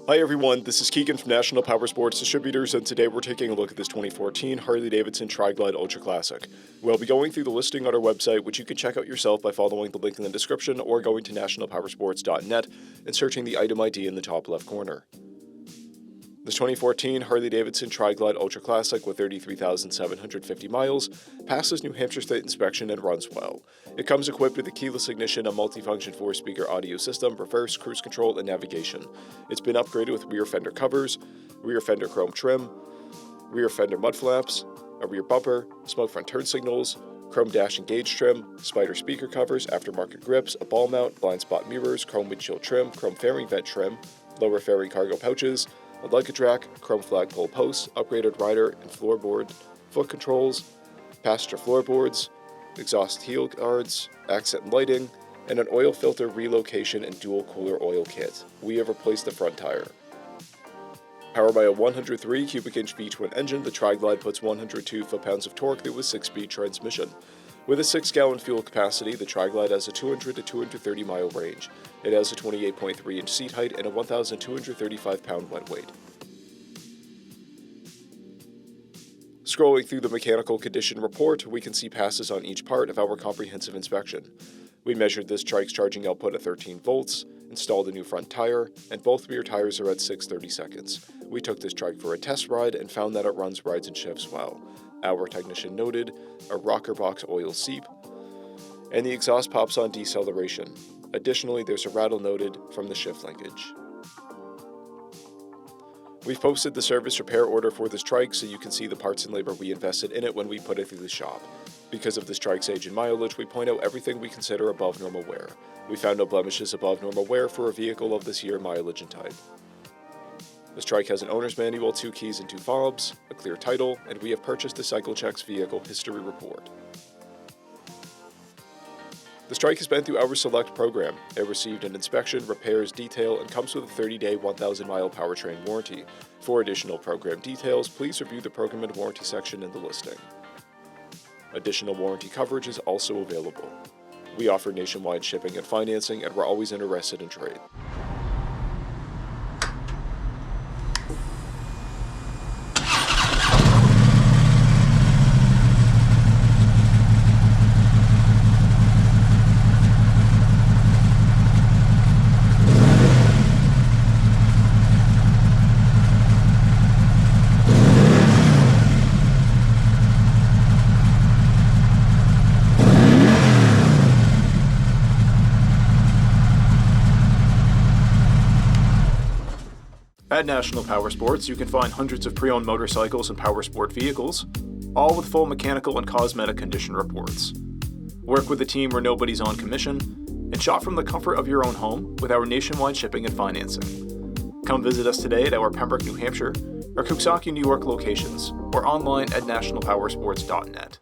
Hi everyone, this is Keegan from National Powersports Distributors, and today we're taking a look at this 2014 Harley-Davidson TRIGLIDE Ultra Classic. We'll be going through the listing on our website, which you can check out yourself by following the link in the description or going to nationalpowersports.net and searching the item ID in the top left corner. This 2014 Harley-Davidson TRIGLIDE Ultra Classic with 33,750 miles passes New Hampshire State inspection and runs well. It comes equipped with a keyless ignition, a multifunction 4-speaker audio system, reverse, cruise control, and navigation. It's been upgraded with rear fender covers, rear fender chrome trim, rear fender mud flaps, a rear bumper, smoke front turn signals, chrome dash and gauge trim, spider speaker covers, aftermarket grips, a ball mount, blind spot mirrors, chrome windshield trim, chrome fairing vent trim, lower fairing cargo pouches, a luggage rack, chrome flagpole posts, upgraded rider and floorboard foot controls, passenger floorboards, exhaust heel guards, accent lighting, and an oil filter relocation and dual cooler oil kit. We have replaced the front tire. Powered by a 103 cubic inch V-twin engine, the TRIGLIDE puts 102 foot-pounds of torque through a 6-speed transmission. With a 6-gallon fuel capacity, the TRIGLIDE has a 200 to 230 mile range. It has a 28.3 inch seat height and a 1,235 pound wet weight. Scrolling through the mechanical condition report, we can see passes on each part of our comprehensive inspection. We measured this trike's charging output at 13 volts, installed a new front tire, and both rear tires are at 6/30 seconds. We took this trike for a test ride and found that it runs, rides, and shifts well. Our technician noted a rocker box oil seep, and the exhaust pops on deceleration. Additionally, there's a rattle noted from the shift linkage. We've posted the service repair order for this trike so you can see the parts and labor we invested in it when we put it through the shop. Because of this trike's age and mileage, we point out everything we consider above normal wear. We found no blemishes above normal wear for a vehicle of this year, mileage, and type. This trike has an owner's manual, 2 keys and 2 fobs, a clear title, and we have purchased the CycleCheck's vehicle history report. This trike has been through our Select program. It received an inspection, repairs, detail, and comes with a 30-day, 1,000-mile powertrain warranty. For additional program details, please review the program and warranty section in the listing. Additional warranty coverage is also available. We offer nationwide shipping and financing, and we're always interested in trade. At National Powersports, you can find hundreds of pre-owned motorcycles and powersport vehicles, all with full mechanical and cosmetic condition reports. Work with a team where nobody's on commission, and shop from the comfort of your own home with our nationwide shipping and financing. Come visit us today at our Pembroke, New Hampshire, or Coxsackie, New York locations, or online at nationalpowersports.net.